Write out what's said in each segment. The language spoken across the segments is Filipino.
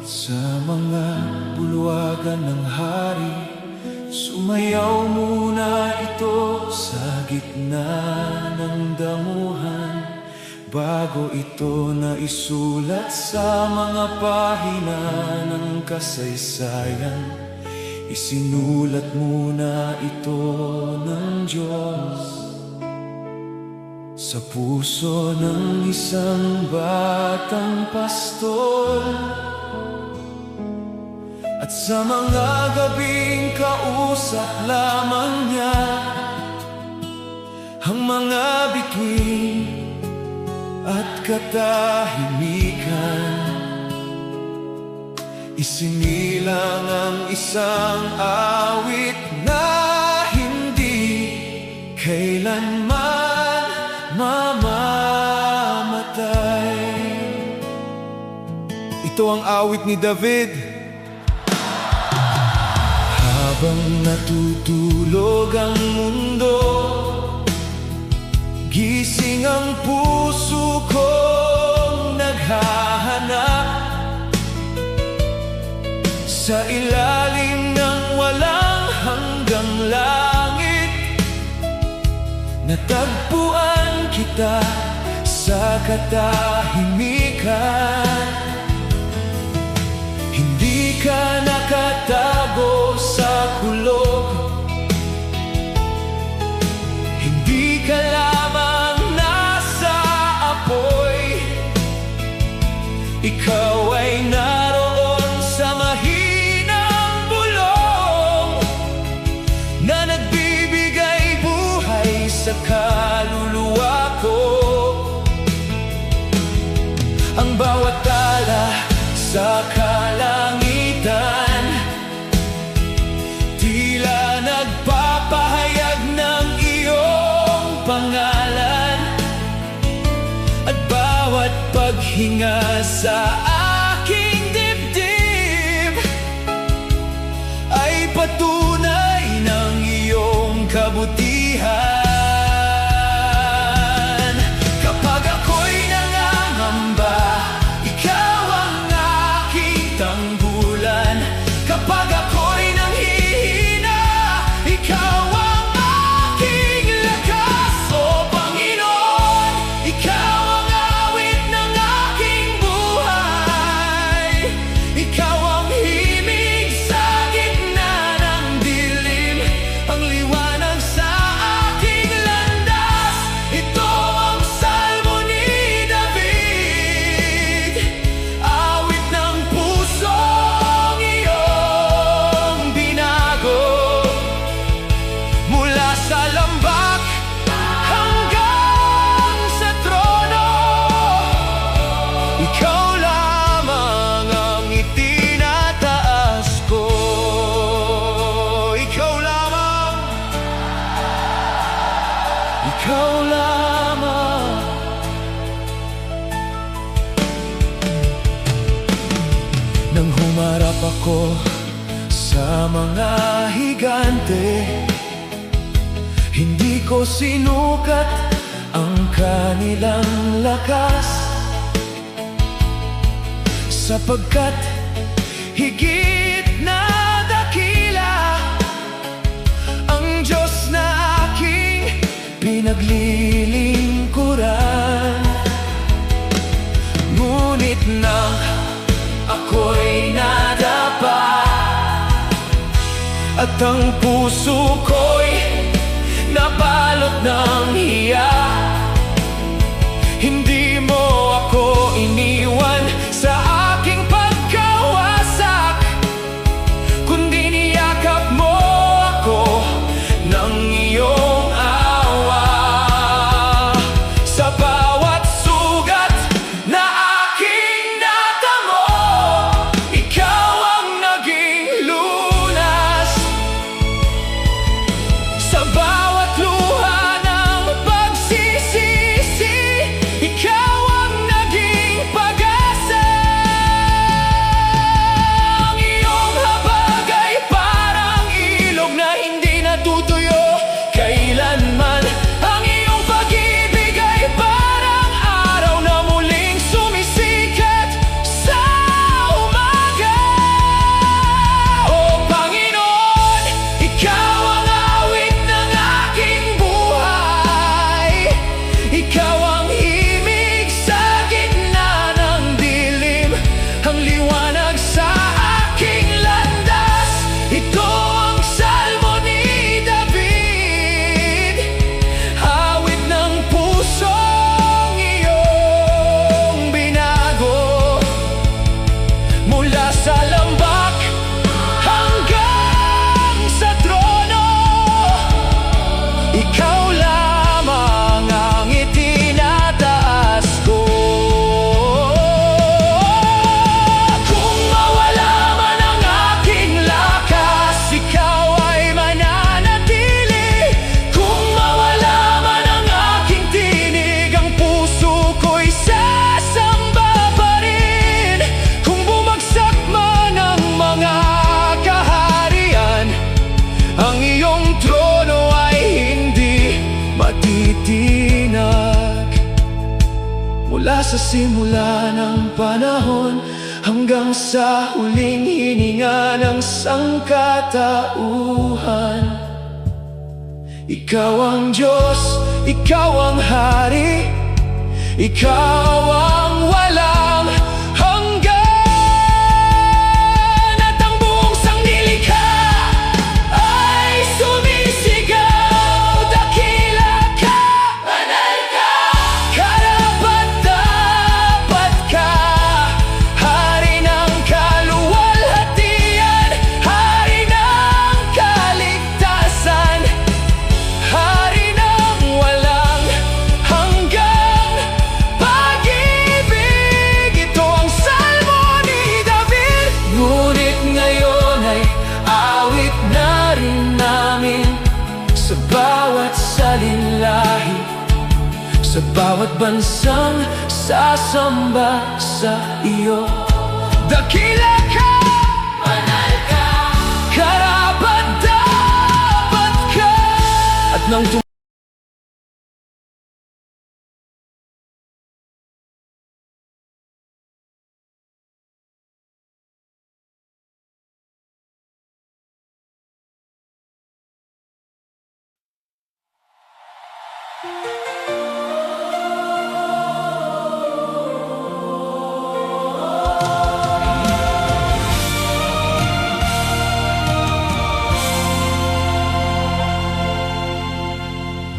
Sa mga bulwagan ng hari, sumayaw muna ito sa gitna ng damuhan, bago ito na isulat sa mga pahina ng kasaysayan. Isinulat muna ito ng Diyos sa puso ng isang batang pastor. At sa mga gabing kausap lamang niya ang mga bituin at katahimikan. Isinilang ang isang awit na hindi kailanman mamamatay. Ito ang awit ni David. Habang natutulog ang mundo, gising ang puso kong naghahanap sa ilalim ng walang hanggang langit. Natagpuan kita sa katahimikan. Hindi ka nakatago sa kulog, hindi ka lamang nasa apoy. Ikaw ay naroon sa mahinang bulong na nagbibigay buhay sa kaluluwa ko. Ang bawat tala sa kalangitan, tila nagpapahayag ng iyong pangalan. At bawat paghinga sa aking dibdib ay patunay ng iyong kabutihan. Kapag ako'y nangangamba, ikaw ang aking tanggulan. Kapag ako'y nanghihina, ikaw ang aking lakas. O Panginoon, ikaw ang awit ng aking buhay. Ikaw ang himig sa gitna ng dilim, ang liwanag sa aking landas. Ito ang salmo ni David, awit ng pusong iyong binago. Mula sa lambak hanggang sa trono, ikaw lamang ang itinataas ko. Ikaw lamang, ikaw lamang. Nang humarap ako sa mga higante, hindi ko sinukat ang kanilang lakas, sapagkat higit na dakila ang Diyos na aking pinaglilingkuran. Ngunit nang ako'y nadapa at ang puso ko'y nabalot ng hiya, hindi mo ako iniwan sa aking pagkawasak, kundi niyakap mo ako ng iyong awa. Sa bawat sugat na aking natamo, ikaw ang naging lunas. Sa bawat luha ng pagsisisi, ikaw ang naging pag-asa. Ang iyong habag ay parang ilog na hindi natutuyo kailanman. Ang iyong pag-ibig ay parang araw na muling sumisikat sa umaga. Mula sa simula ng panahon hanggang sa huling hininga ng sangkatauhan. Ikaw ang Diyos, Ikaw ang Hari, Ikaw ang walang hanggan. At ang buong sangnilikha ay sumisigaw, dakila ka, banal ka, karapat-dapat ka, Hari ng kaluwalhatian, Hari ng kaligtasan, Hari ng walang hanggang pag-ibig. Ito ang salmo ni David. Ngunit ngayon ay awit na rin namin sa bawat salinlahi, sa bawat bansang sasamba sa iyo. Dakila ka, banal ka, karapat-dapat ka. At nang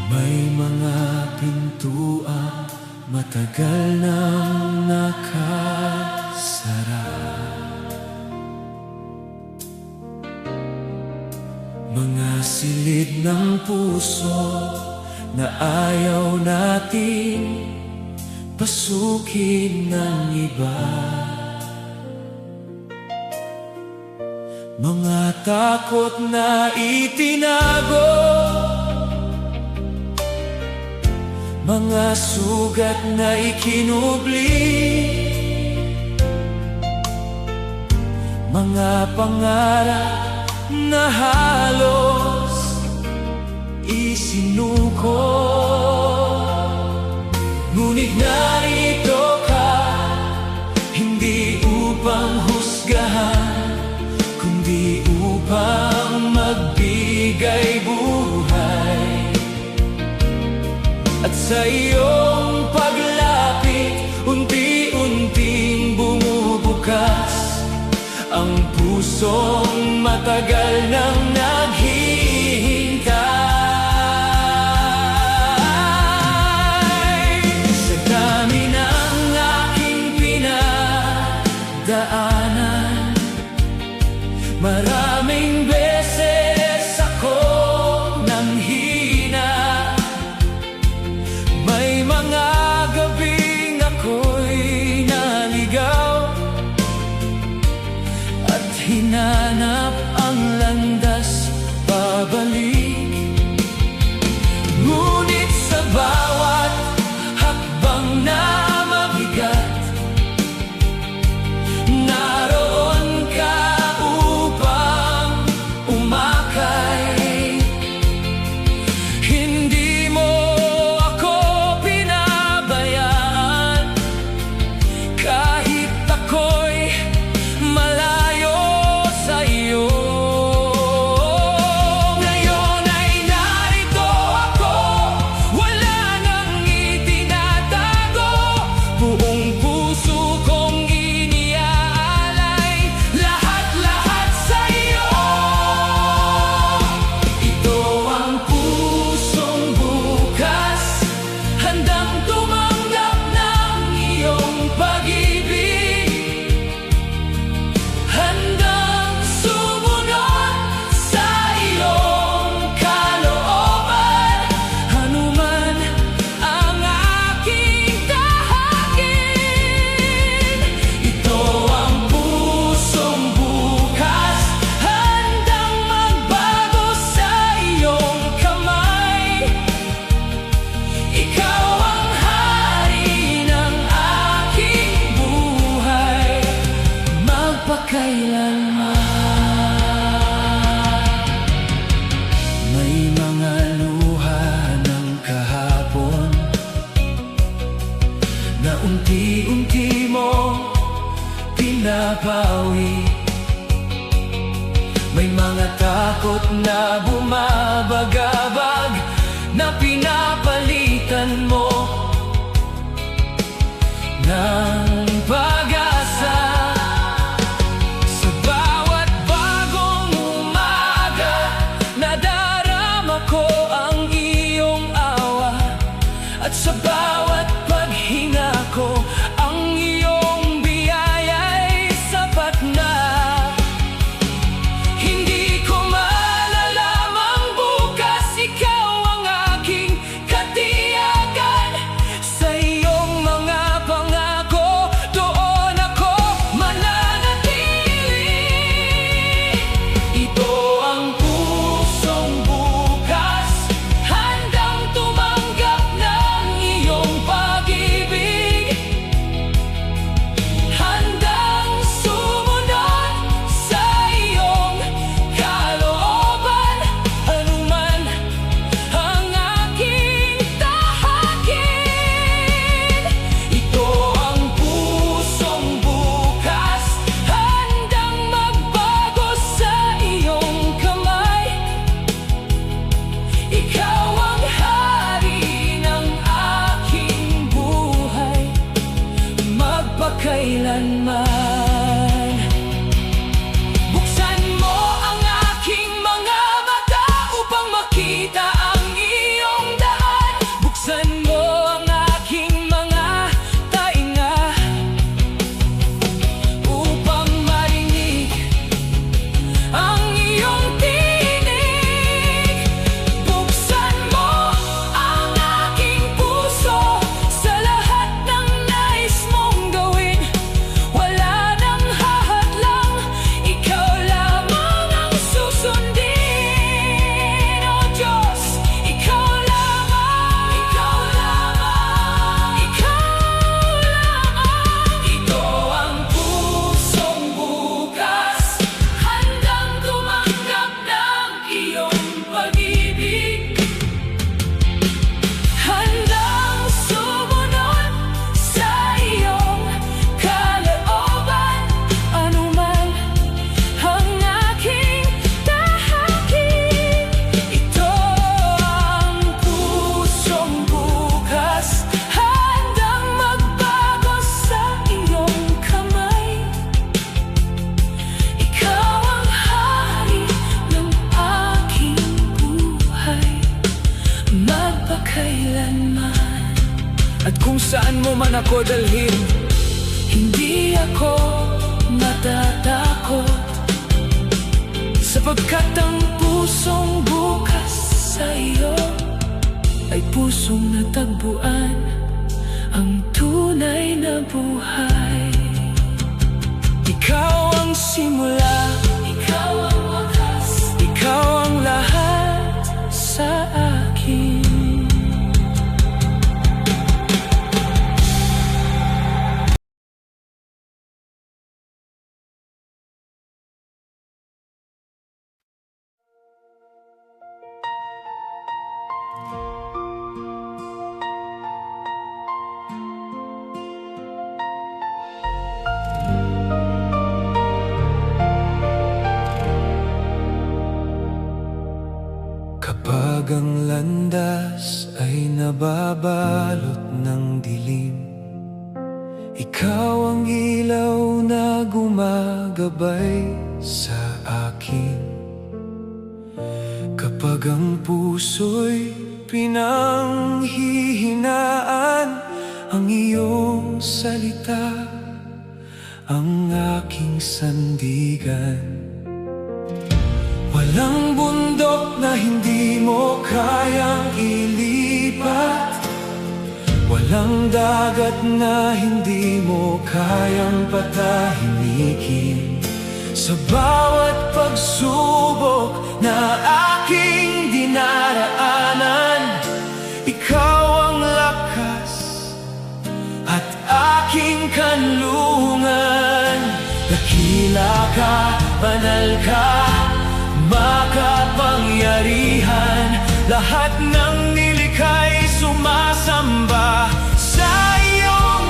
may mga pintuan matagal nang nakasara, mga silid ng puso na ayaw natin pasukin ng iba, mga takot na itinago, mga sugat na ikinubli, mga pangarap na halos isinuko. Ngunit narito ka, hindi upang husgahan, kundi upang magbigay buhay. At sa iyong paglapit, unti-unting bumubukas ang pusong matagal nang naghihintay. Sa dami ng aking pinagdaanan, maraming beses ako nanghina. May mga gabing ako'y naligaw at hinanap unti-unti mo pinapawi. May mga takot na bumabagabag na pinapalitan mo ng pag-asa. Sa bawat bagong umaga, nadarama ko ang iyong awa. At sa bawat paghinga ko, ang iyong biyaya'y sapat na. Hindi ko malalamang bukas, ikaw ang aking katiyakan. Sa iyong mga pangako, doon ako mananatili. Ito ang pusong bukas, handang tumanggap ng iyong pag-ibig, handang sumunod sa iyong kalooban, anuman ang aking tahakin. Ito ang pusong bukas, handang magbago sa iyong kamay. Ikaw ang hari ng aking buhay, magpakailanman. Buksan mo ang aking mga mata upang makita ang iyong daan. Buksan mo ang aking mga tainga upang marinig ang iyong tinig. Buksan mo ang aking puso sa lahat ng nais mong gawin. Wala nang hahadlang, ikaw lamang ang susundin. O Diyos, ikaw lamang, ikaw lamang, ikaw lamang. Ito ang pusong bukas, handang tumanggap ng iyong pag-ibig, handang sumunod sa iyong kalooban, anuman ang aking tahakin. Ito ang pusong bukas, handang magbago sa iyong kamay. Ikaw ang hari ng aking buhay, magpakailanman. At kung saan mo man ako dalhin, hindi ako matatakot, sapagkat ang pusong bukas sa iyo ay pusong natagpuan ang tunay na buhay. Ikaw ang simula, ikaw ang wakas, ikaw ang lahat sa akin. Kapag ang landas ay nababalot ng dilim, ikaw ang ilaw na gumagabay sa akin. Kapag ang puso'y pinanghihinaan, ang iyong salita ang aking sandigan. Walang bundok na hindi mo kayang ilipat, walang dagat na hindi mo kayang patahimikin. Sa bawat pagsubok na aking dinaraanan, ikaw ang lakas at aking kanlungan. Dakila ka, banal ka, makapangyarihan. Lahat ng nilikha'y sumasamba sa iyong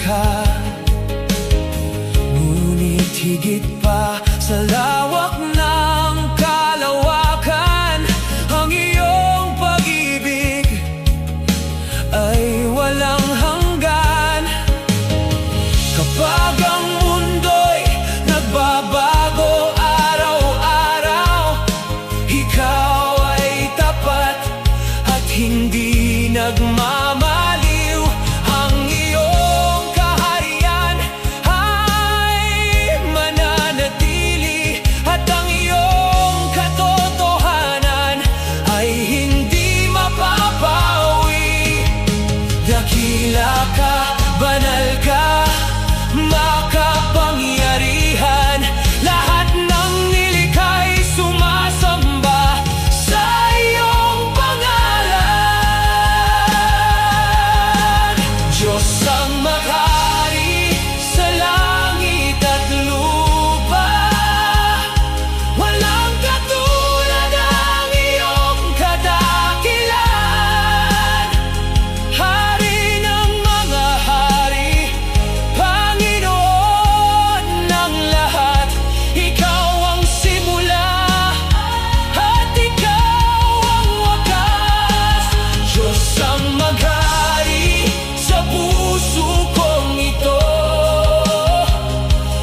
ka. Ngunit higit pa sa lawak ng kalawakan, ang iyong pag-ibig ay walang hanggan. Kapag ang mundo'y nagbabago araw-araw, ikaw ay tapat at hindi nagmamaliw. Ang iyong kaharian ay mananatili, at ang iyong katotohanan ay hindi mapapawi. Dakila ka, banal ka, makapangyarihan, lahat ng nilikha'y sumasamba sa iyong pangalan. Diyos ang maghari sa langit at lupa, walang katulad ng iyong kadakilan. Hari ng mga hari, Panginoon ng lahat, ikaw ang simula at ikaw ang wakas. Diyos ang maghari sa puso kong ito,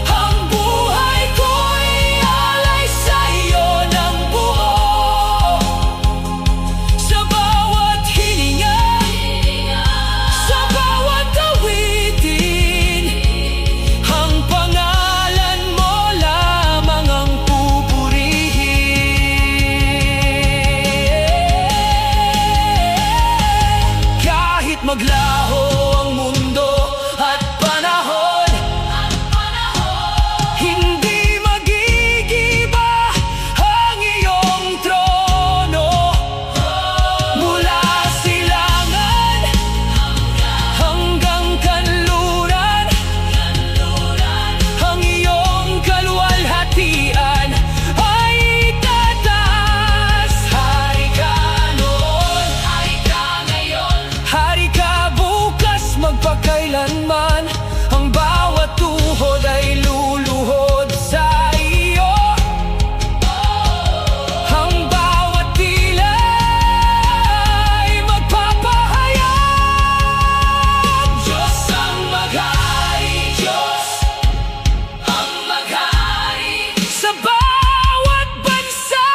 ang buhay ko'y alay sa iyo ng buo. Sa bawat hininga, sa bawat awitin, ang pangalan mo lamang ang pupurihin. Kahit maglaho ang mundo at panahon, hindi magigiba ang iyong trono. Mula silangan hanggang kanluran, ang iyong kaluwalhatian ay tataas. Hari ka noon, hari ka ngayon, hari ka bukas, magpakailanman. Ang bawat tuhod ay luluhod sa iyo, ang bawat tila ay magpapahayag. Diyos ang maghari, Diyos ang maghari sa bawat bansa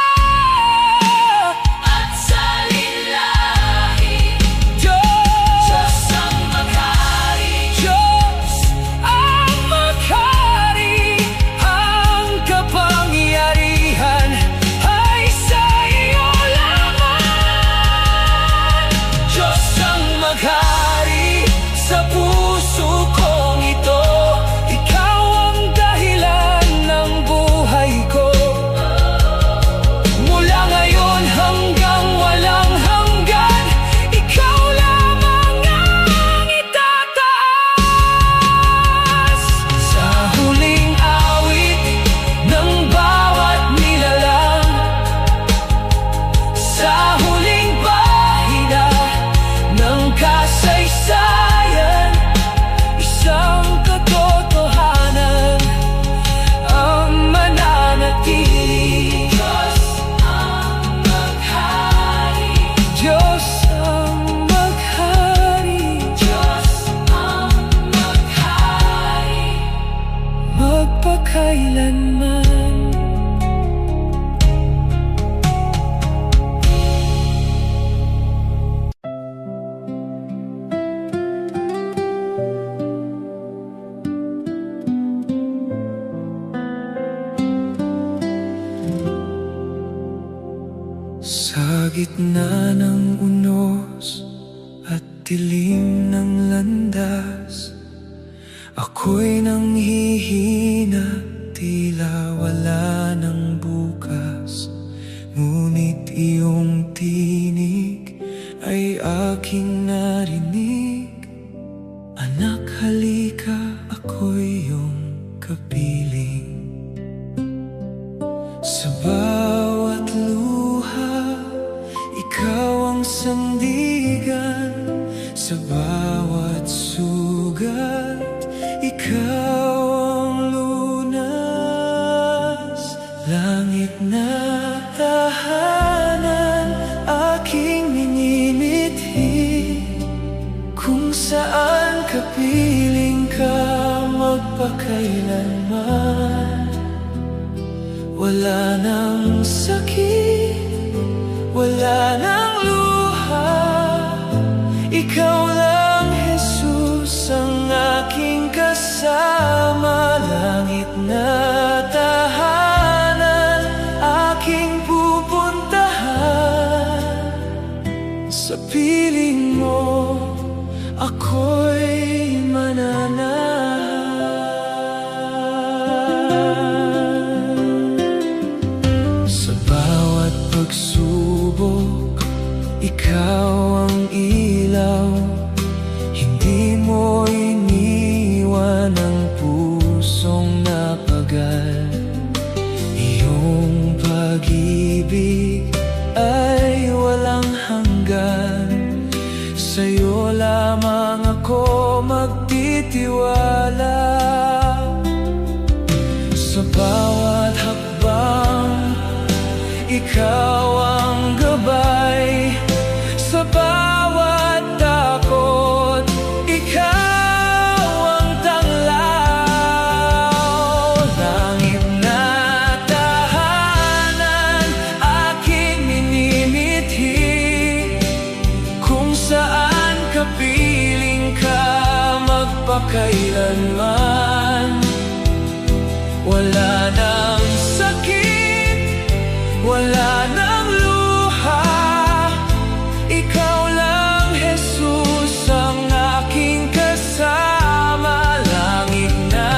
at sa linlahi. Diyos ang maghari, Diyos ang maghari, ang kapangyarihan ay sa iyo lamang. Diyos ang maghari sa puso kong ito, ikaw ang dahilan ng buhay ko. Mula ngayon hanggang walang hanggan, ikaw lamang ang itataas. Sa huling awit ng bawat nilalang, sa huling pahina ng kasaysayan, isang katotohanan ang mananatili. Diyos ang maghari, Diyos ang maghari, Diyos ang maghari, magpakailanman. Sa gitna ng unos at dilim ng landas, ako'y nanghihina, tila wala ng bukas. Ngunit iyong tinig ay aking narinig. Anak, halika, ako'y iyong kapiling. Sa bawat luha, ikaw ang sandigan. Sa bawat sugat, magpakailanman. Wala nang sakit, wala nang luha. Ikaw lang, Jesus, ang aking kasama. Langit na tahanan, aking pupuntahan. Sa piling mo, ako'y mananahan. Sa bawat pagsubok, ikaw ang ilaw. Hindi mo iniwan ang pusong napagal. Iyong pag-ibig ay walang hanggan. Sa'yo lamang ako magtitiwala. Sa bawat hakbang, ikaw ang gabay. Sa bawat takot, ikaw ang tanglaw. Langit na tahanan, aking minimithi. Kung saan kapiling ka magpakailanman. Wala nang sakit, wala nang luha. Ikaw lang, Jesus, ang aking kasama. Langit na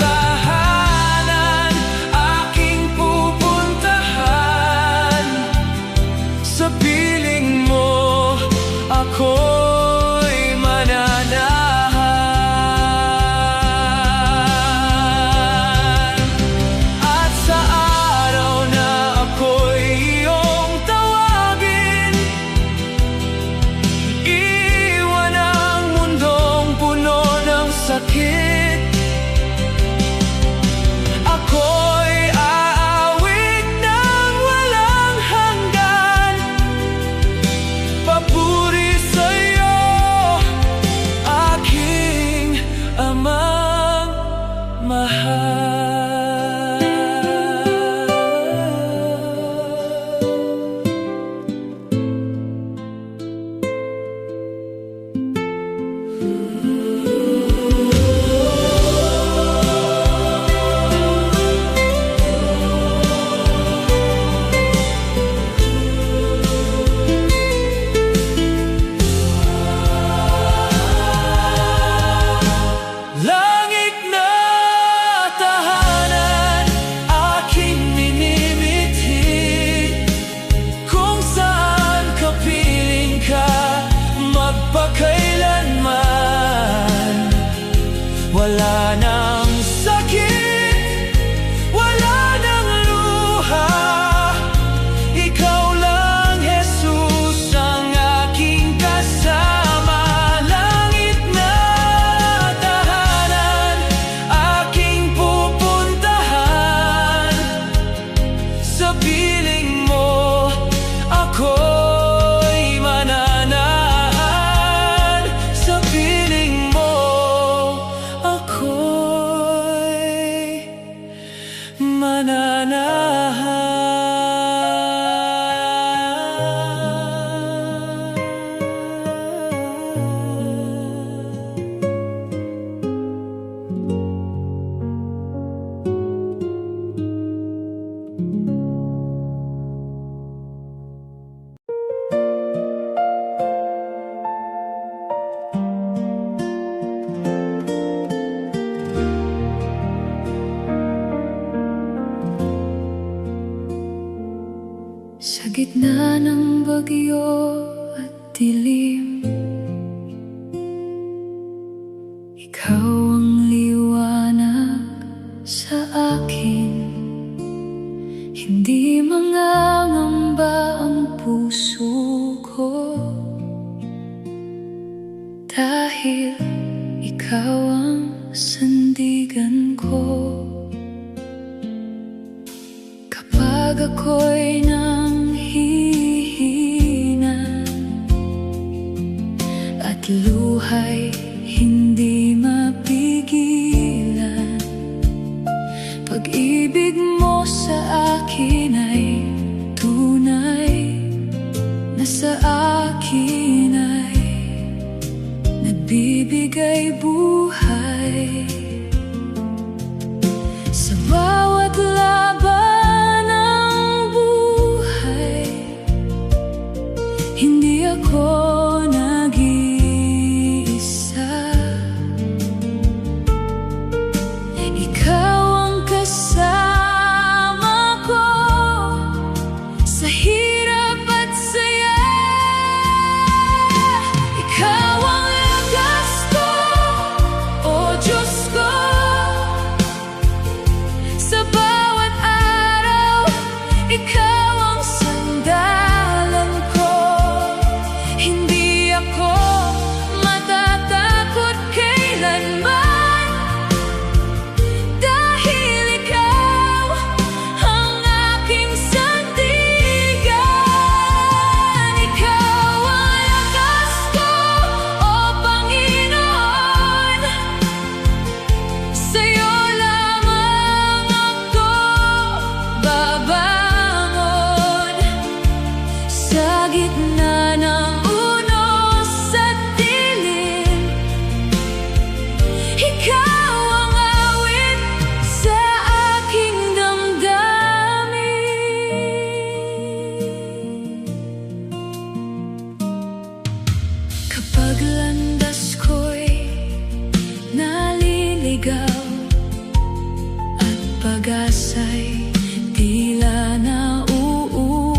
tahanan, aking pupuntahan. Sa piling mo, ako'y mananahan. At sa araw na ako'y iyong tawagin, iwan ang mundong puno ng sakit. Ako'y aawit ng walang hanggan. Papuri sa'yo, aking amang mahal. Langit na tahanan, aking minimithi. Kung saan kapiling ka magpakailanman. Wala nang sakit, wala nang luha. Ikaw lang, Jesus, ang aking kasama. Langit na tahanan, aking pupuntahan. Sa piling mo, ako'y mananahan. Sa piling mo, ako'y mananahan. Sa gitna ng bagyo at dilim, ikaw ang liwanag sa akin. Hindi mangangamba ang puso ko, dahil ikaw ang sandigan ko. Kapag ako'y nanghihina at luhay hindi mapigilan, ligaw at pag-asa'y tila nauubos.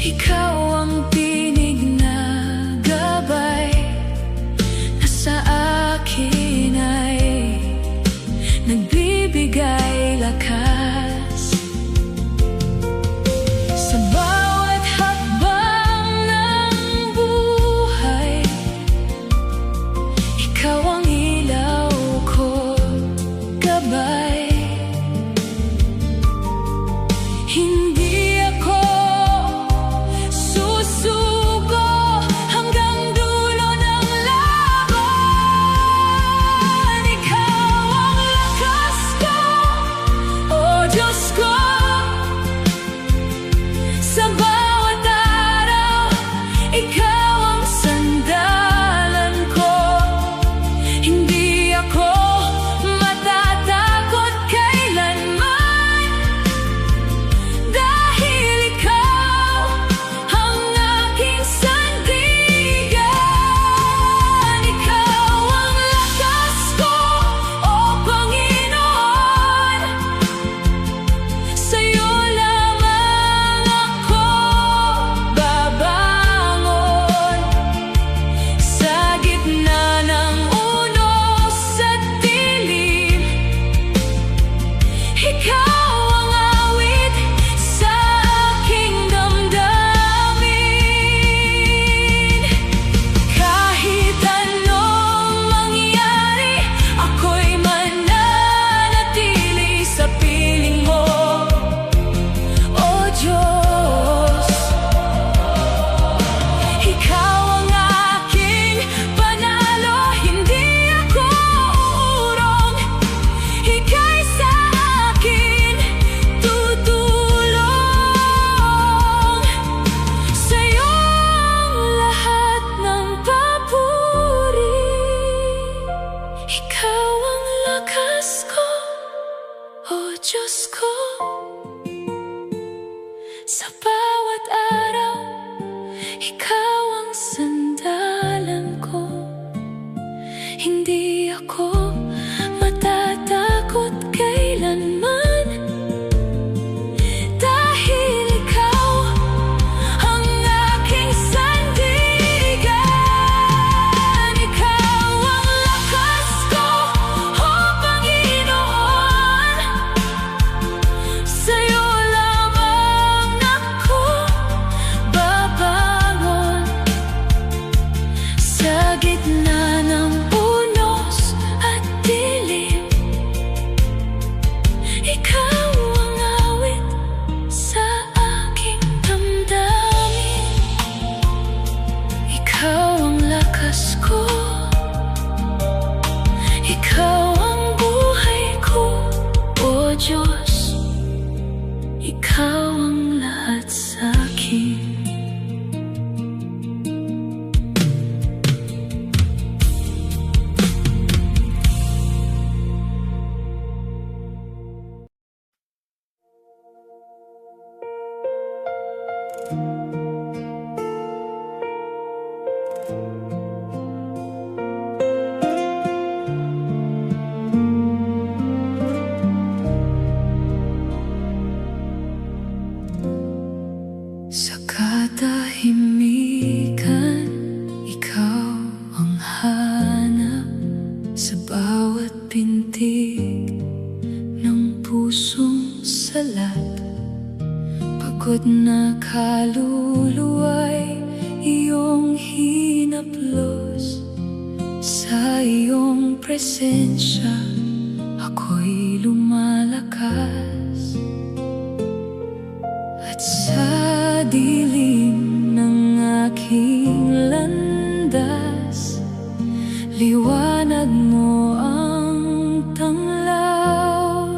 Ikaw ang tinig na gabay na sa akin ay nagbibigay lakas. Sa bawat hakbang ng buhay, ikaw ang ilaw ko, gabay. Hindi ako susuko hanggang dulo ng laban. Ikaw ang lakas ko, o Diyos ko. Sa bawat araw, ikaw ang sandalan ko. Hindi ako matatakot kailanman, dahil ikaw ang aking sandigan. Ikaw ang lakas ko, o Panginoon. Sa'yo lamang ako babangon. Sa gitna ng unos at dilim, ikaw ang awit sa aking damdamin. Kahit anong mangyari, ako'y mananatili sa piling mo, o Diyos. Ikaw ang aking panalo, hindi ako uurong. Ika'y sa akin tutulong. Sa'yo ang lahat ng papuri. Ikaw ang lakas ko, o Diyos ko. Sa bawat araw, ikaw ang sandalan ko. Hindi ako matatakot kailanman, dahil ikaw ang aking sandigan. Ikaw ang lakas ko, o Panginoon. Sa'yo lamang ako babangon. Sa gitna ng unos at dilim, ikaw ang awit sa aking damdamin. Ikaw ang lakas ko, ikaw ang buhay ko, o Diyos. Ikaw ang lahat sa'kin. Sa katahimikan, ikaw ang hanap. Sa bawat pintig ng pusong salat, pagod na kaluluwa'y iyong hinaplos. Sa iyong presensya, ako'y lumalakas. At sa dilim ng aking landas, liwanag mo ang tanglaw.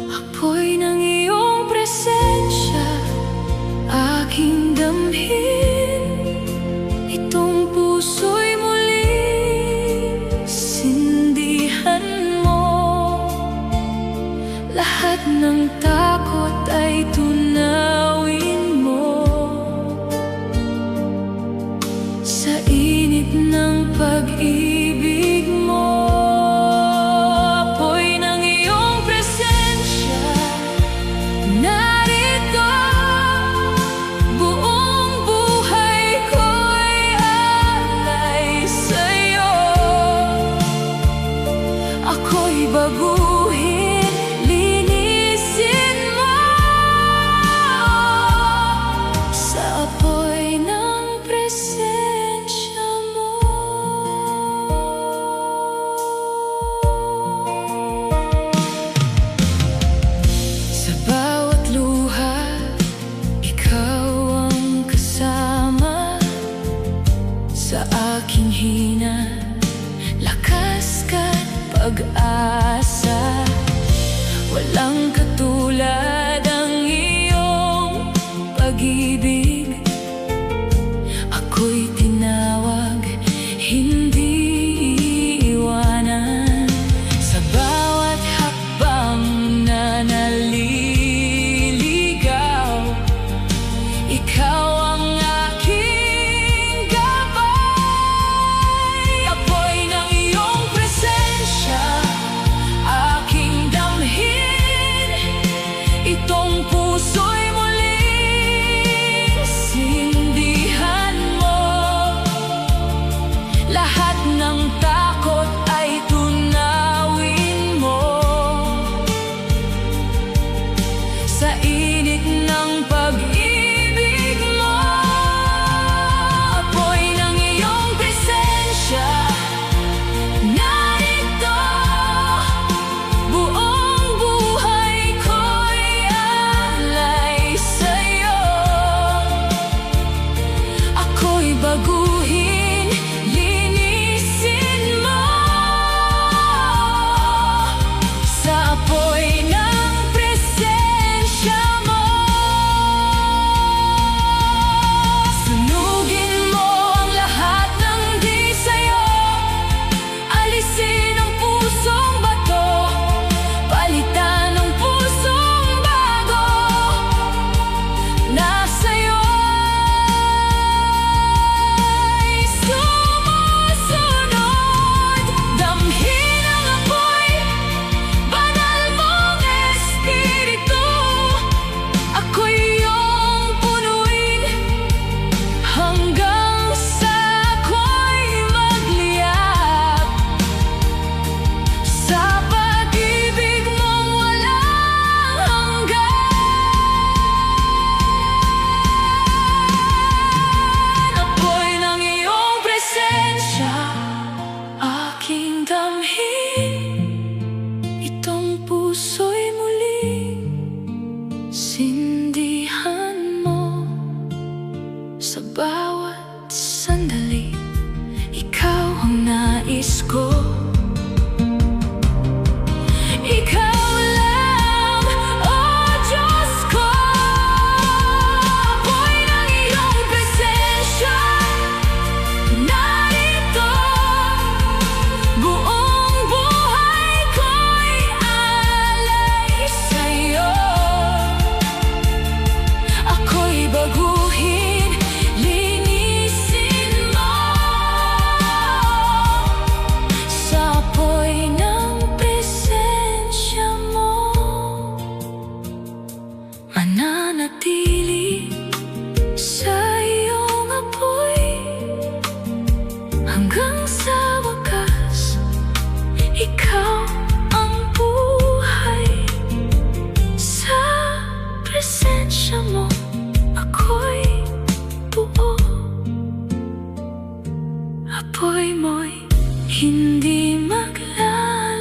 Apoy ng iyong presensya, aking damhin. Itong puso'y muling sindihan mo. Lahat ng takot ay tunawin mo. Sa init ng pag-ibig baguhin, linisin mo sa apoy ng presensya mo. Sa bawat luha, ikaw ang kasama. Sa aking hina, lakas ka't pag-asa. Walang katulad ang iyong pag-ibig. Ako'y tinawag, hindi iiwanan. Sa bawat hakbang na naliligaw, ikaw ang aking gabay. Apoy ng iyong presensya, aking damhin. Itong puso'y muling sindihan mo. Lahat ng takot ay tunawin mo. Sa init ng pag-ibig mo, apoy ng iyong presensya, narito. Buong buhay ko'y alay sa'yo. Ako'y baguhin, linisin mo sa apoy ng presensya mo. Sunugin mo ang lahat ng di sa'yo. Alisin ang pusong bato, palitan ang pusong bago na sa'yo'y sumusunod. Damhin ang apoy, banal mong espiritu. Ako'y iyong punuin hanggang sa ako'y magliyak. Sa pag-ibig mong walang hanggan. Apoy ng iyong presensya, aking damhin. Itong puso'y muling sindihan mo. Sa bawat sandali, ikaw ang nais ko. Ikaw lang, oh Diyos ko. Apoy ng iyong presensya, narito. Buong buhay ko'y alay sa'yo. Ako'y baguhin, linisin mo sa apoy ng presensya mo. Mananatili sa iyong apoy hanggang sa wakas. Ikaw ang buhay. Sa presensya mo, ako'y buo. Apoy mo'y hindi maglalaho.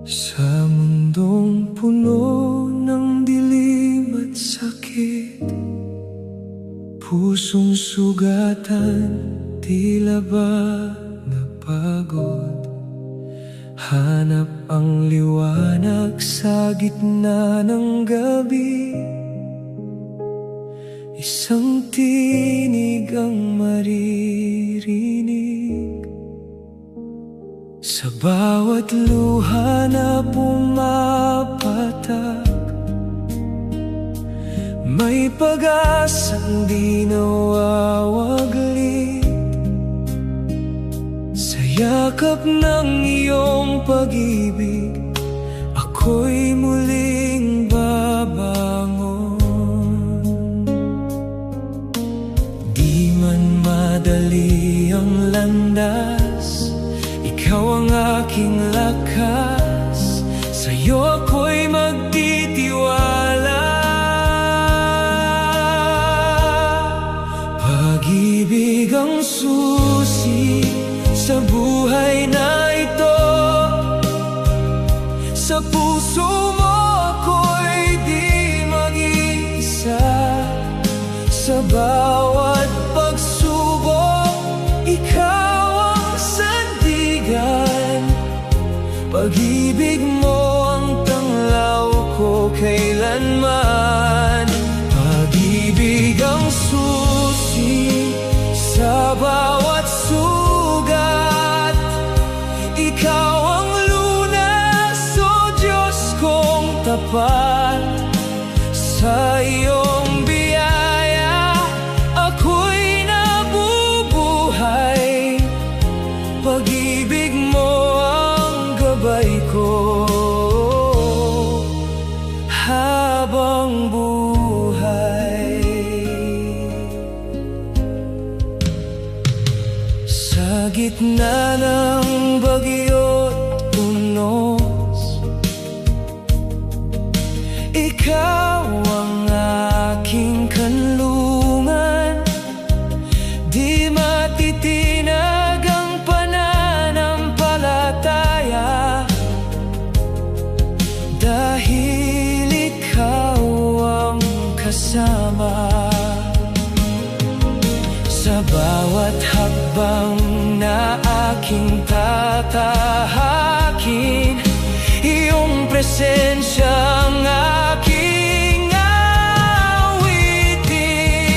Sa mundong puno ng dilim at sakit, pusong sugatan, tila ba napagod. Hanap ang liwanag sa gitna ng gabi. Isang tinig ang maririnig sa bawat luha na pumapatak. May pag-asang di nawawagli sa yakap ng iyong pag-ibig. Ako'y muling babangon. Di man madali ang landas, ikaw ang aking lakas. Sa'yo ako'y magtitiwala. Pag-ibig ang susi sa buhay na ito. Sa puso mo ako'y di mag-iisa. Sa bawat pagsubok, ikaw ang sandigan. Pag-ibig mo ang tanglaw ko kailanman. Pag-ibig ang susi sa bawat sugat. Ikaw ang lunas, o Diyos kong tapat. Sa iyong biyaya ako'y nabubuhay. Pag-ibig mo ang gabay ko habang buhay. Sa gitna ng bagyo't unos, ikaw ang aking kanlungan. Di matitinag ang pananampalataya, dahil ikaw ang kasama. Sa bawat hakbang na aking tatahakin, iyong presensya ang aking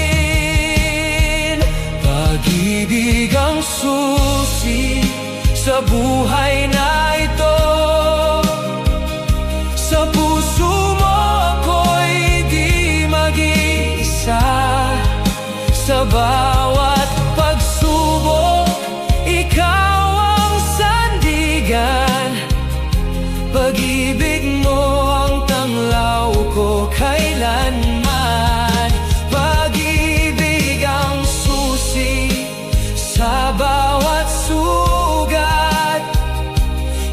awitin. Pag-ibig ang susi sa buhay na ito. Sa puso mo ako'y di mag-iisa. Sa bawat pagsubok, ikaw ang sandigan. Pag-ibig mo ang tanglaw ko kailanman. Pag-ibig ang susi sa bawat sugat.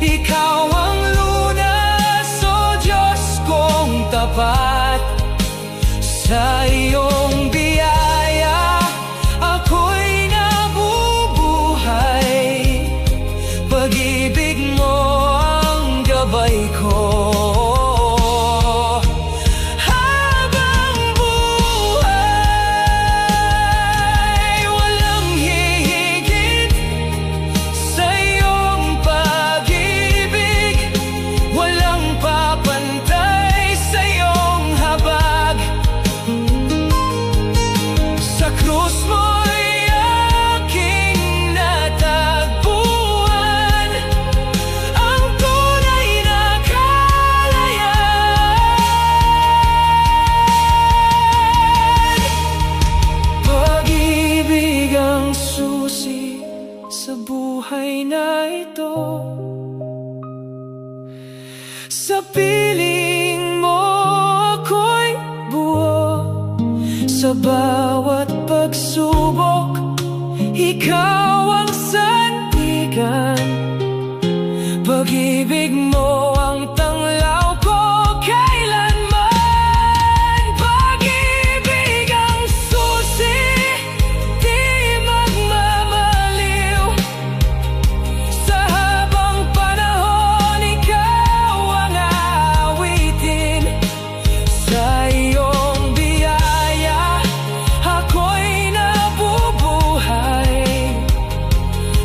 Ikaw ang lunas, o Diyos kong tapat. Sa iyong biyaya ako'y nabubuhay. Pag-ibig mo ang gabay ko habang buhay. Walang hihigit sa iyong pag-ibig. Walang papantay sa iyong habag. Sa krus mo'y aking natagpuan ang tunay na kalayan. Pag-ibig ang susi sa buhay na ito. Sa piling mo ako'y buo. Sa bawat pagsubok, ikaw ang sandigan. Pag-ibig mo ang tanglaw ko kailanman. Pag-ibig ang susi, di magmamaliw. Sa habang panahon, ikaw ang awitin. Sa iyong biyaya ako'y nabubuhay.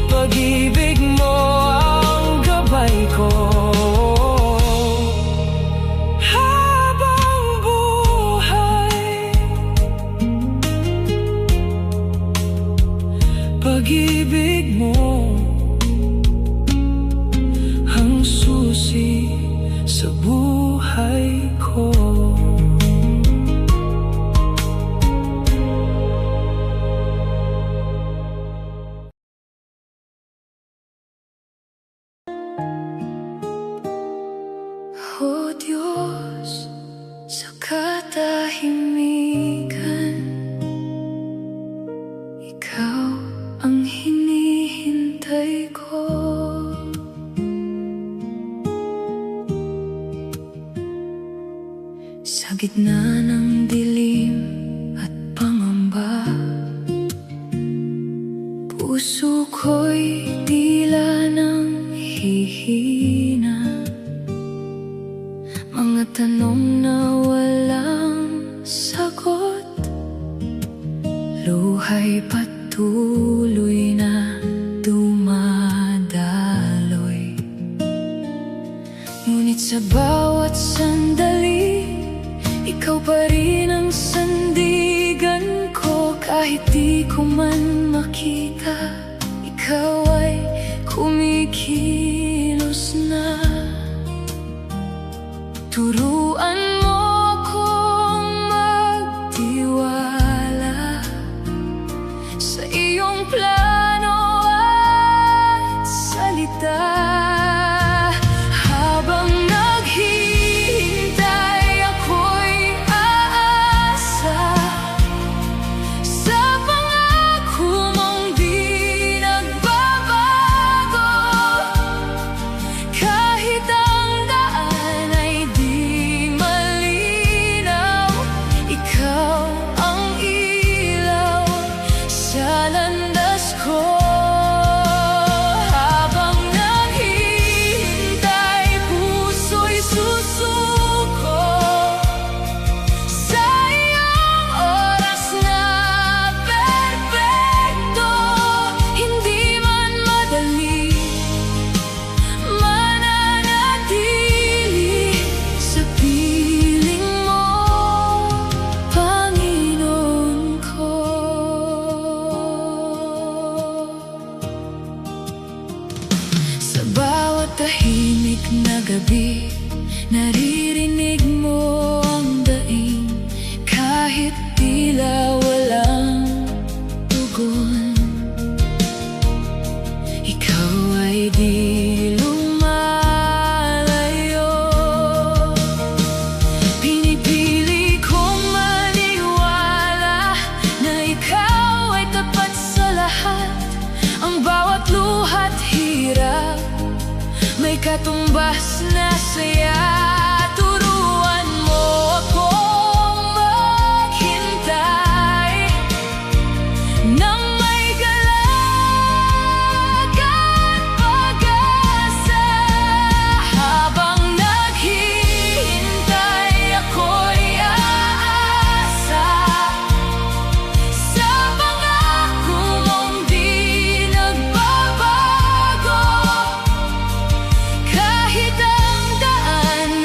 Pag-ibig mo katahimikan. Ikaw ang hinihintay ko. Sa gitna ng dilim at pangamba, puso ko'y tila nang hihina. Mga tanong na walang sagot, luha'y patuloy na dumadaloy. Ngunit sa bawat sandali, ikaw pa rin ang sandigan ko. Kahit di ko man makita, ikaw ay kumikilos na. Turuan mo akong magtiwala sa iyong plano at salita. Habang naghihintay, ako'y aasa sa pangako mong di nagbabago. Kahit ang daan ay di malinaw, ikaw ang ilaw sa landas ko. Habang naghihintay, puso'y susuko sa iyong oras na perpekto. Hindi man madali, mananatili sa piling mo, Panginoon ko. Sa bawat tahimik na gabi, naririnig mo ang daing. Kahit tila walang tugon, ikaw ay di lumalayo. Pinipili kong maniwala na ikaw ay tapat sa lahat. Ang bawat luha't hirap may katumbas na saya. Turuan mo akong maghintay nang may galak at pag-asa. Habang naghihintay, ako'y aasa sa pangako mong di nagbabago. Kahit ang daan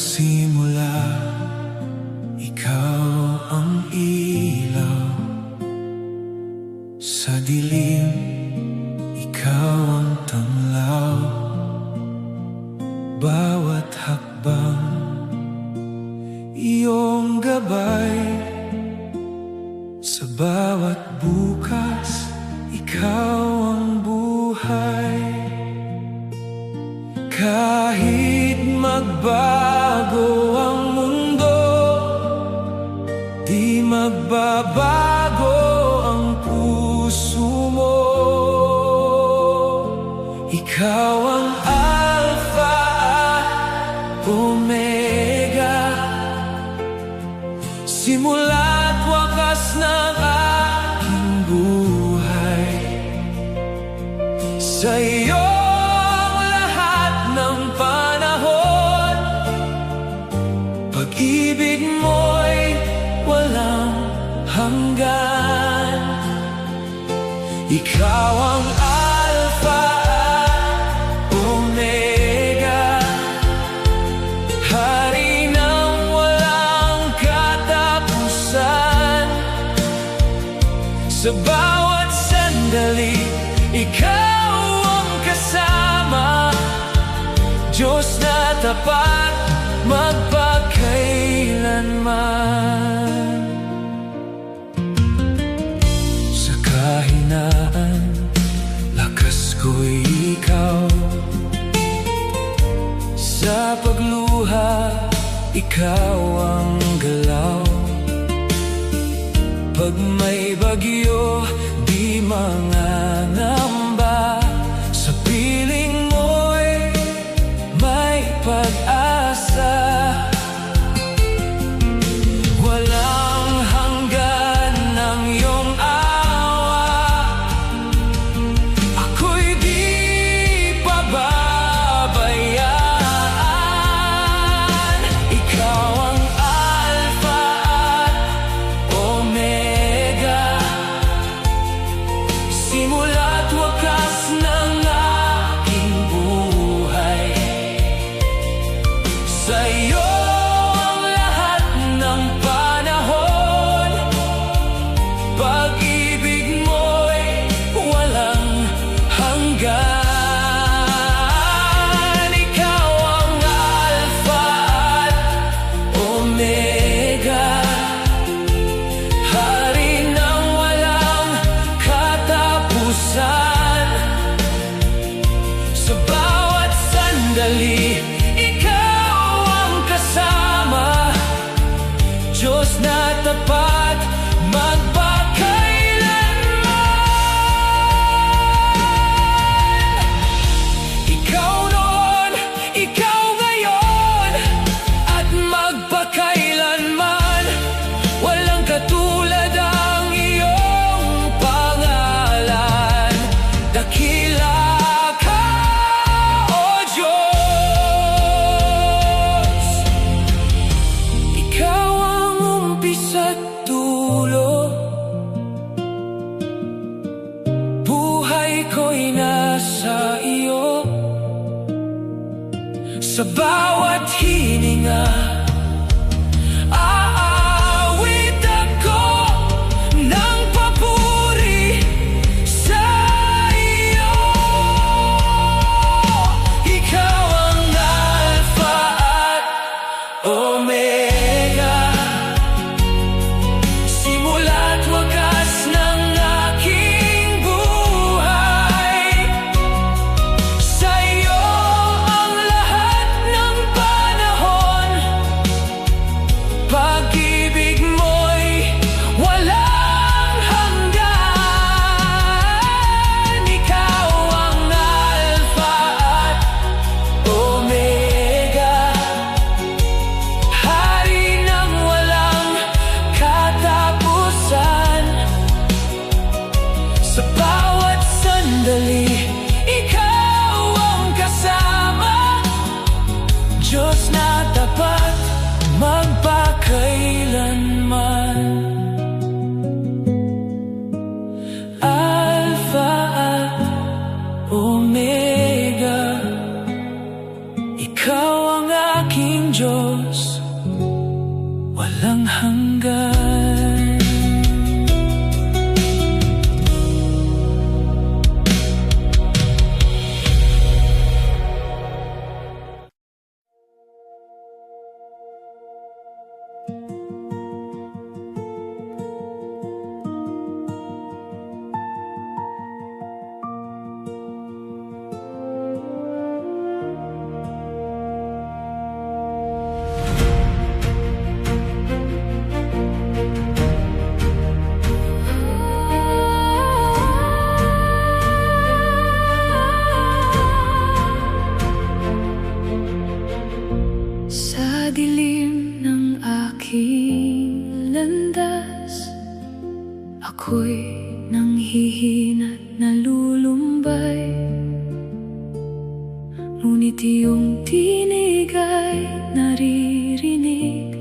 simula, ikaw ang ilaw. Sa dilim, ikaw ang tanglaw. Bawat hakbang, iyong gabay. Sa bawat bukas, ikaw ang buhay. Kahit magbago ang mundo, di magbabago ang puso mo. Ikaw ang Alpha at Omega, simula't wakas ng aking buhay. Sa iyong lahat ng panahon, pag-ibig mo'y walang hanggan. Ikaw ang Alpha at Omega, hari ng walang katapusan. Sa bawat sandali, ikaw ang kasama, Diyos na tapat magpakailanman. Sa kahinaan, lakas ko'y ikaw. Sa pagluha, ikaw ang galaw. Pag may bagyo, di mangangamba. Sa piling mo'y may pag-asa. Walang hanggan ng iyong awa, ako'y di pababayaan. Ikaw ang Alpha at Omega, simula't wakas ng aking buhay. Sa iyo ang lahat ng panahon, pag-ibig mo'y walang hanggan. Ikaw ang Alpha at Omega, hari ng walang katapusan. Sa bawat sandali, ikaw ang kasama, Diyos na tapat magpakailanman. Ikaw noon, ikaw ngayon, at magpakailanman. Walang katulad ang iyong pangalan. Dakila ka, O Diyos. Ikaw ang umpisa't dulo, buhay ko'y nasa iyo. Sa bawat hininga, aawit ako ng papuri sa iyo. Ikaw ang Alpha at Omega, simula't wakas ng aking buhay. Sa iyo ang lahat ng panahon, Ako'y nanghihina't nalulumbay, ngunit iyong tinig ay naririnig.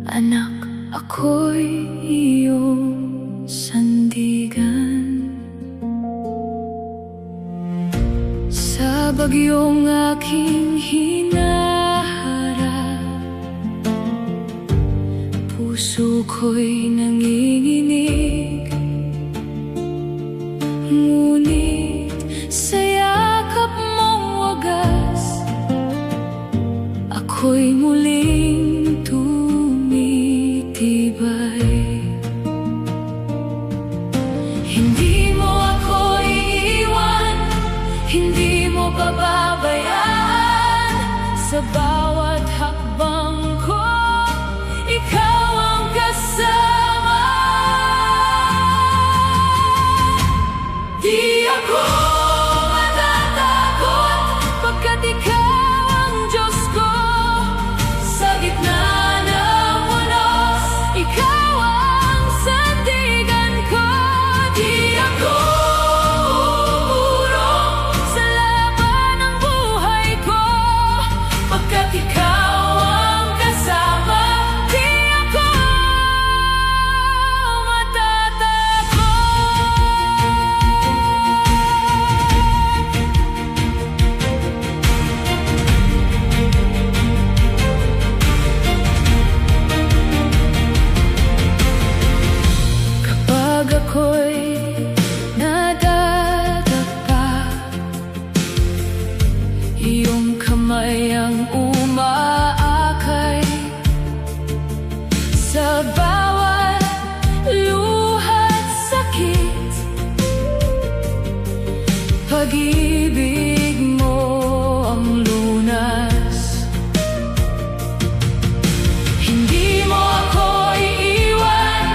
Anak, ako'y iyong sandigan. Sa bagyong aking hinaharap, puso ko'y nanginginig. Ngunit sa yakap mong wagas, ako'y muling tumitibay. Hindi mo ako iiwan, hindi mo pababayaan. Sa bawat hakbang ko, ikaw ang kasama. Di ako matatakot, pagkat ikaw ang Diyos ko. Sa gitna ng unos, ikaw ang sandigan ko. Di ako uurong sa laban ng buhay ko, pagkat ikaw ang kasama. Di ako matatakot. Kapag ako'y nadadapa, iyong kamay ang umaakay. Sa bawat luha't sakit, pag-ibig mo ang lunas. Hindi mo ako iiwan,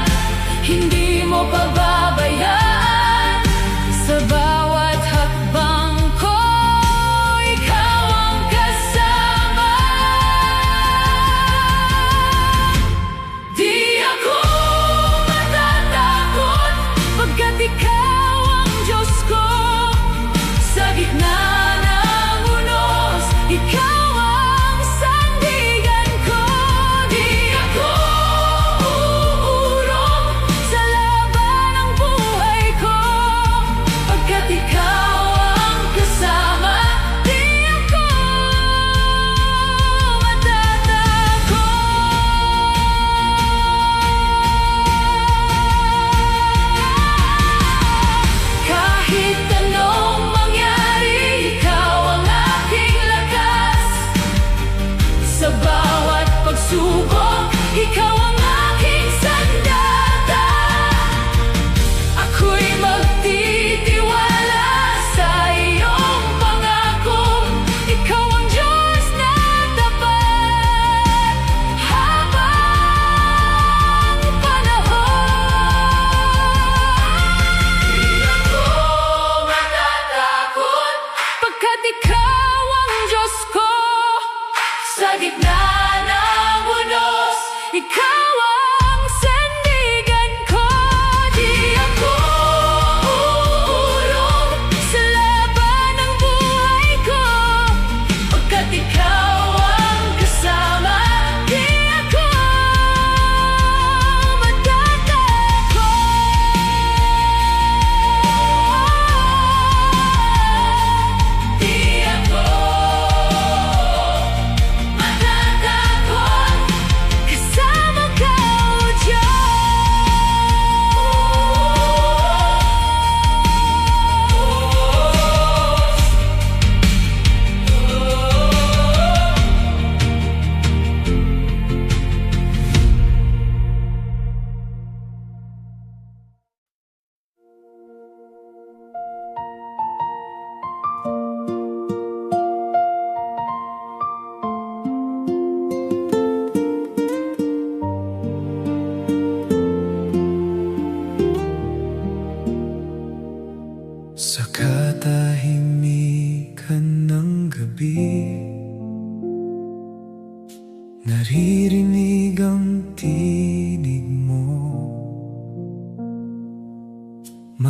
hindi mo pababayaan. Sa bawat hakbang ko, ikaw ang kasama. Di ako matatakot, pagkat ikaw ang Diyos ko. Sa gitna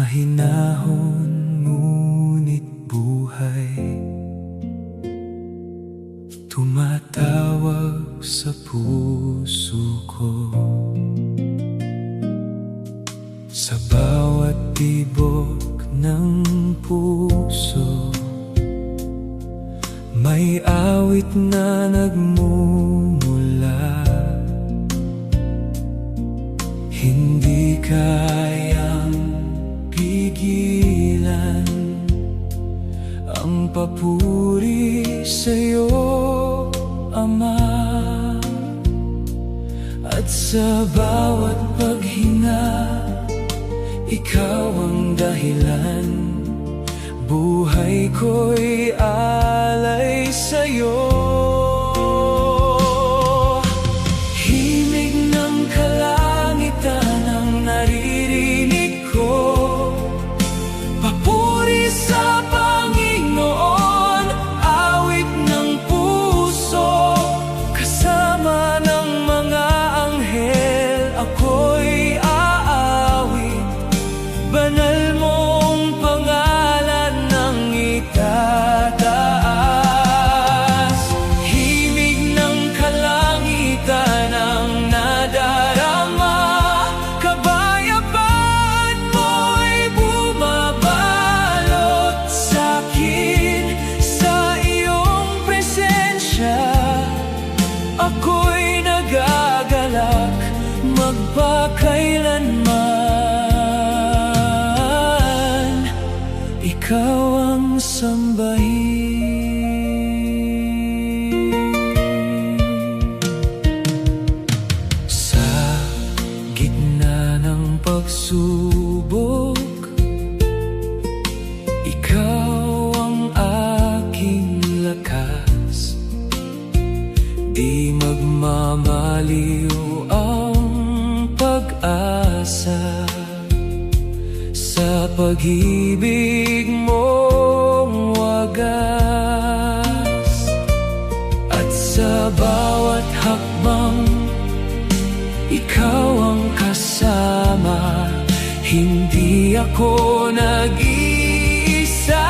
Mahinahon ngunit buhay, tumatawag sa puso ko. Sa bawat tibok ng puso, may awit na nagmumula. Hindi kayang pigilan ang papuri sa'yo, Ama. At sa bawat paghinga, ikaw ang dahilan. Buhay ko'y alay sa'yo. Himig ng kalangitan ang naririnig ko. Papuri sa Panginoon, awit ng puso. Kasama ng mga anghel, ako'y aawit. Banal mong pangalan ng itataas. Himig ng kalangitan ang nadarama. Kabayapaan mo'y bumabalot sa'kin. Sa iyong presensya, ako'y nagagalak magpakailanman. Ikaw ang sambahin. Sa gitna ng pagsubok, ikaw ang aking lakas. Di magmamaliw ang pag-asa sa pag-ibig mong wagas. At sa bawat hakbang, ikaw ang kasama. Hindi ako nag-iisa.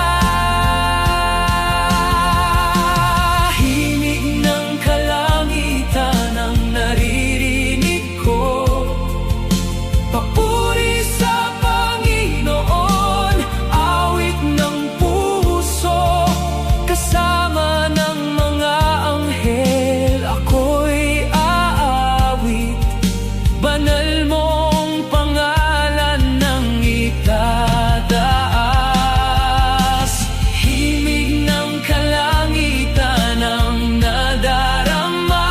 Himig ng kalangitan ang naririnig ko. Papuri sa Panginoon, awit ng puso. Kasama ng mga anghel, ako'y aawit. Banal mong pangalan ng itataas. Himig ng kalangitan ang nadarama.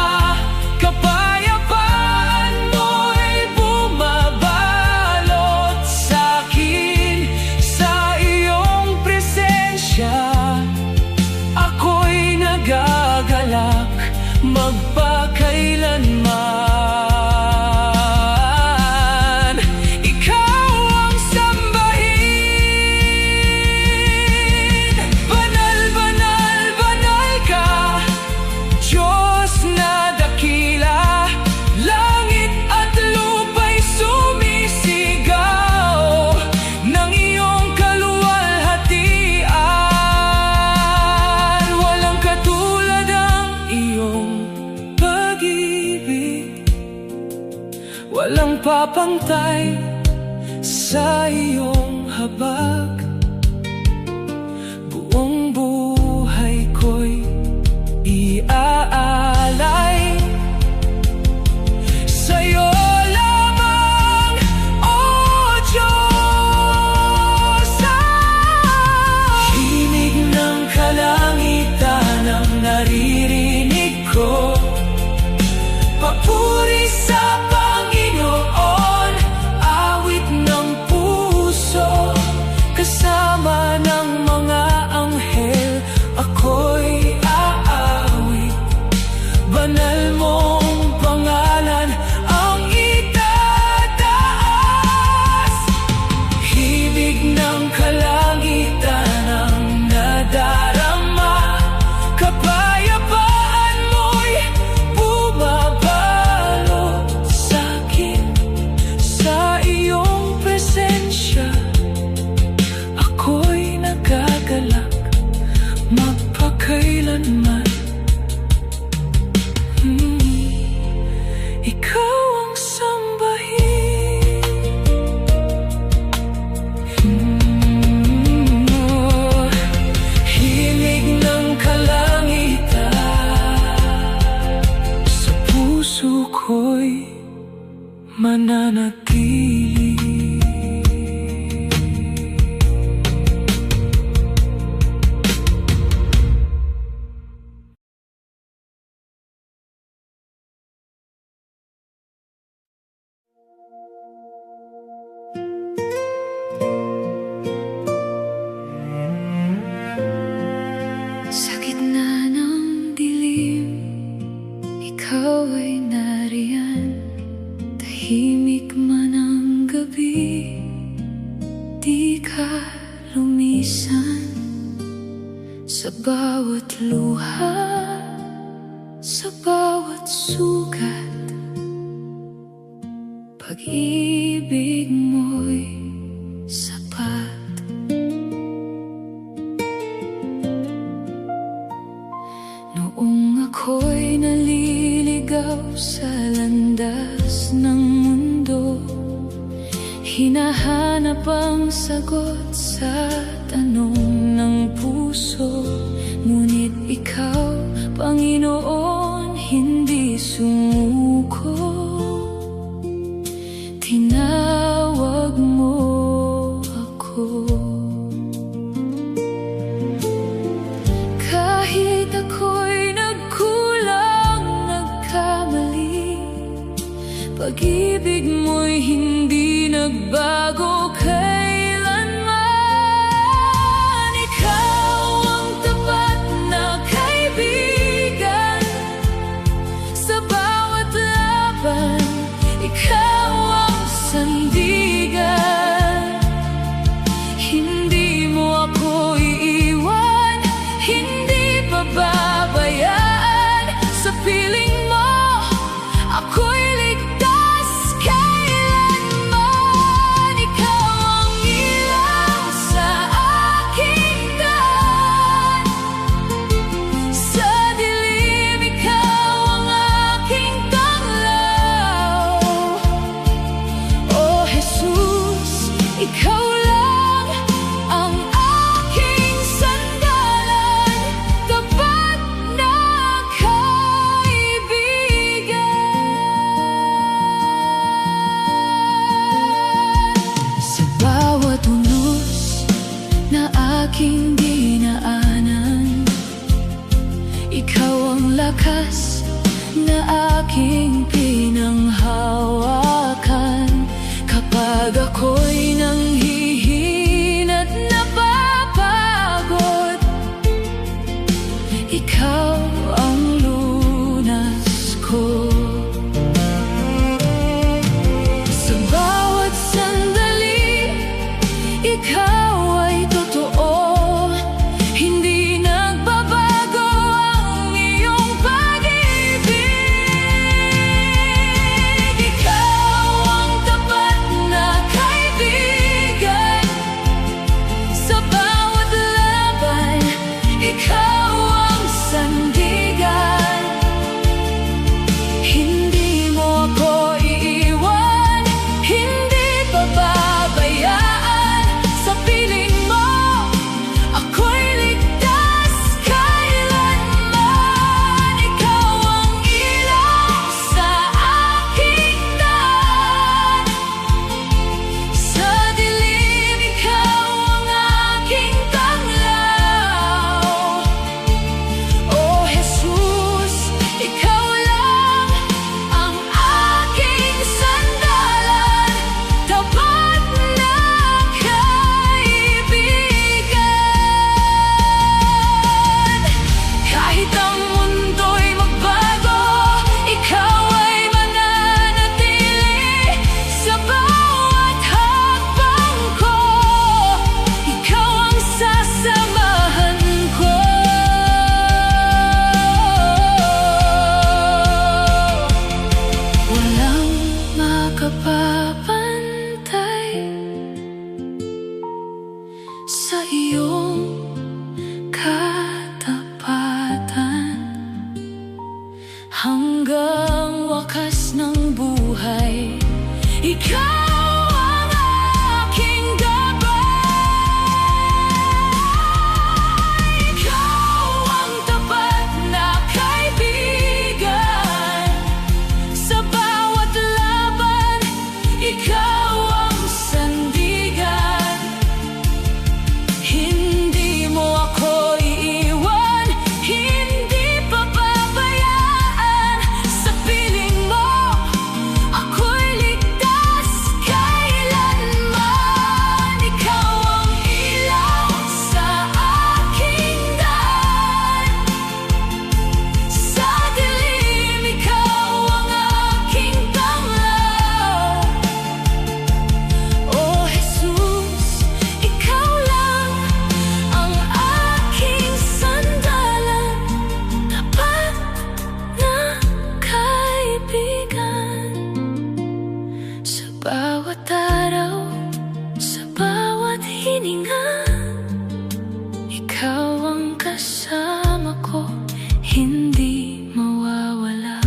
Kapayapaan mo'y bumabalot sa'kin. Sa iyong presensya, ako'y nagagalak magpakailanman. Ikaw ang sambahin. Banal, banal, banal ka, Diyos na dakila. Langit at lupa'y sumisigaw ng iyong kaluwalhatian. Walang katulad ang iyong pag-ibig, walang papantay sa iyong habag. Buong buhay ko'y iaalay sa'yo lamang, O Diyos. Himig ng kalangitan ang naririnig ko. Papuri sa Panginoon, awit ng puso. Kasama pinipili. Sa gitna ng dilim, ikaw ay nariyan. Tahimik man ang gabi, di ka lumisan. Sa bawat luha, sa bawat sugat, pag-ibig mo'y sapat. Noong ako'y naliligaw sa landas ng mundo, hinahanap ang sagot sa tanong ng puso. Ngunit ikaw, Panginoon, hindi sumuko. Tinawag mo ako. Kahit ako'y nagkulang, nagkamali, pag-ibig mo'y hindi nagbago kailanman. Ikaw ang tapat na kaibigan sa bawat laban. Ikaw ang sandigan. Hindi mo ako iiwan, hindi pababayaan. Sa piling mo, ako'y ligtas kailanman. Ikaw ang ilaw sa aking daan. Sa dilim, ikaw ang aking tanglaw. Oh Jesus, ikaw lang ang aking sandalan, tapat na kaibigan. Sa bawat unos na aking dinaanan, ikaw ang lakas na aking pinanghawakan. Kapag ako'y nanghihina't napapagod, ikaw ang lunas ko. Sa bawat sandali, ikaw ay totoo. Hindi nagbabago ang iyong pag-ibig. bawat araw, sa bawat hininga, ikaw ang kasama ko, hindi mawawala.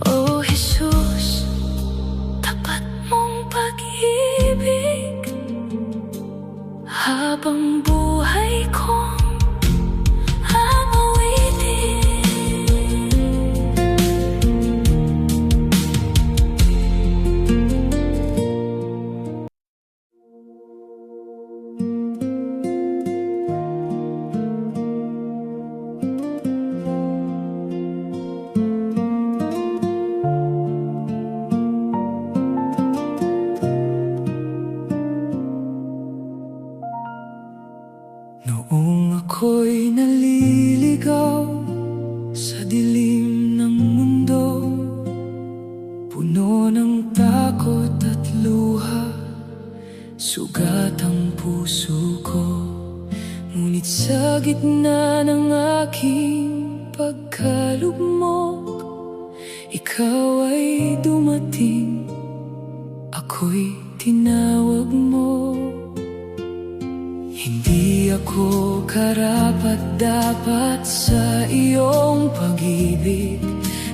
O Jesus, tapat mong pag-ibig, habang buhay kong ang awitin. Noong ako'y naliligaw sa dilim ng mundo, puno ng takot at luha, sugat ang puso ko. Ngunit sa gitna ng aking pagkalugmok, ikaw ay dumating, ako'y tinawag mo. Hindi ako karapat-dapat sa iyong pag-ibig,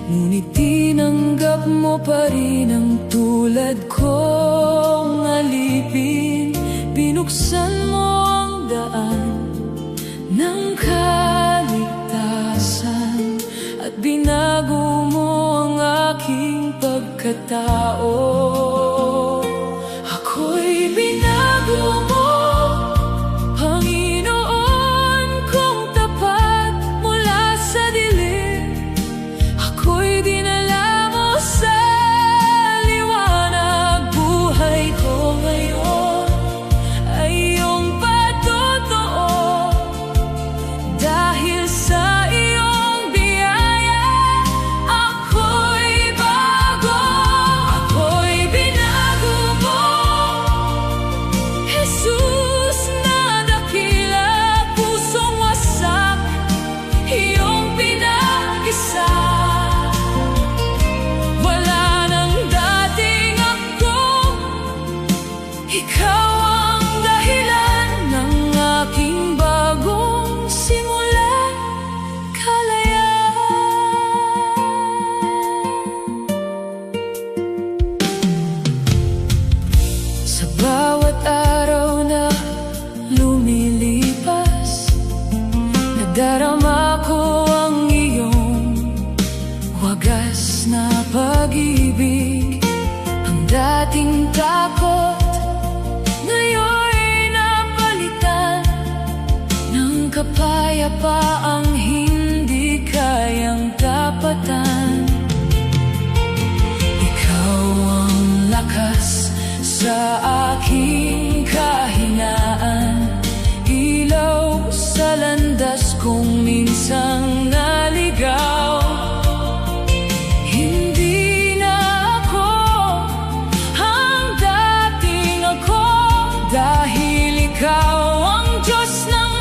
ngunit tinanggap mo pa rin ang tulad kong alipin. Binuksan mo ang daan ng kaligtasan at binago mo ang aking pagkatao. Ako'y binago mo, ikaw ang dahilan ng aking bagong simula, kalayaan. Sa bawat araw na lumilipas, nadarama ko ang iyong wagas na pag-ibig. Ang dating takot kapayapaang hindi kayang tapatan. Ikaw ang lakas sa aking kahinaan, ilaw sa landas kong minsang naligaw. Hindi na ako ang dating ako, dahil ikaw ang Diyos ng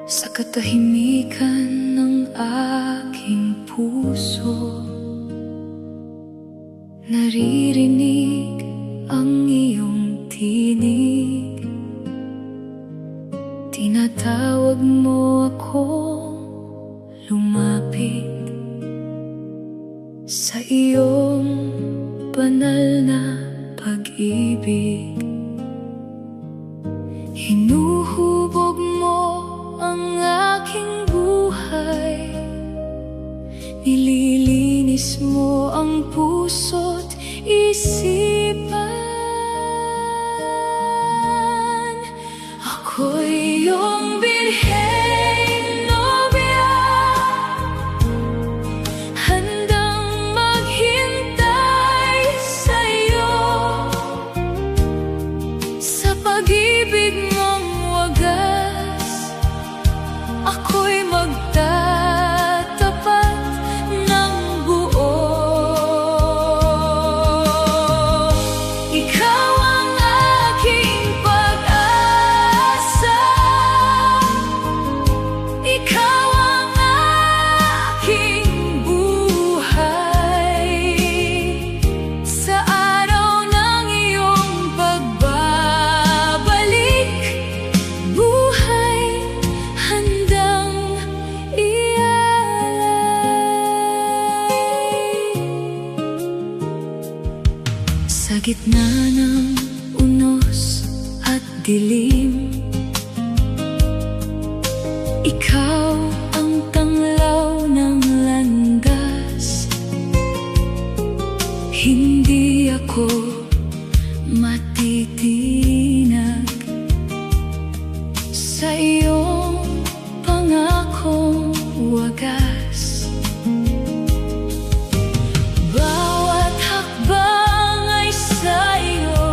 sa katahimikan ng aking puso. Naririnig ang iyong tinig, tinatawag mo akong lumapit sa iyong banal na pag-ibig. Hinuhubog mo ang aking buhay, nililinis mo ang puso't isipan. Ako'y iyong birheng nobya, handang maghintay sa'yo sa pag-ibig mong wagas. Ako'y magtatapat ng buo. Ikaw ang aking pag-asa, ikaw ang aking buhay. Sa araw ng iyong pagbabalik, buhay handang ialay. Sa gitna ng unos at dilim, ikaw ang tanglaw ng landas. Hindi ako matitinag sa iyong pangakong wagas. Bawat hakbang ay sa'yo,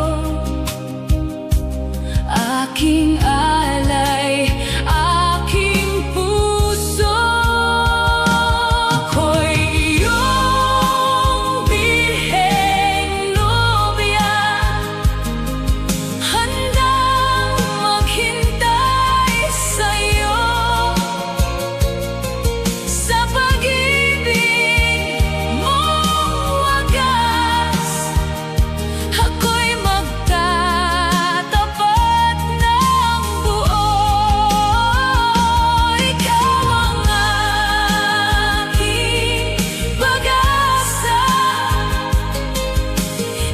aking alay, aking puso. Ako'y iyong birheng nobya, handang maghintay sa'yo sa pag-ibig mong wagas. Ako'y magtatapat ng buo. Ikaw ang aking pag-asa,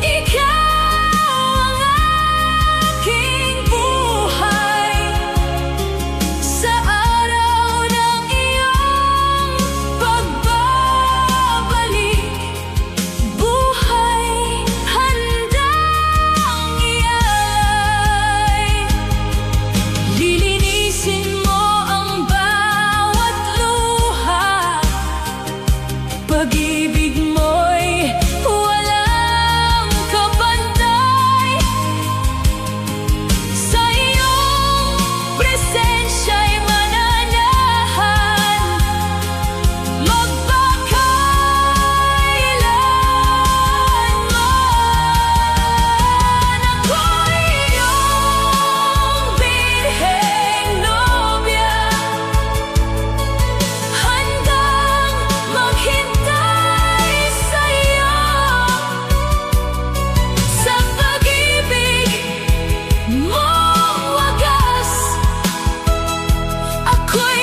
ikaw ang aking buhay. Sa araw ng iyong pagbabalik, buhay handang ialay. Lilinisin mo ang bawat luha, pag-ibig mo'y walang kapantay. Sa iyong presensya'y mananahan magpakailanman. Ako'y iyong birheng nobya, handang maghintay sa'yo sa pag-ibig mong wagas. Ako'y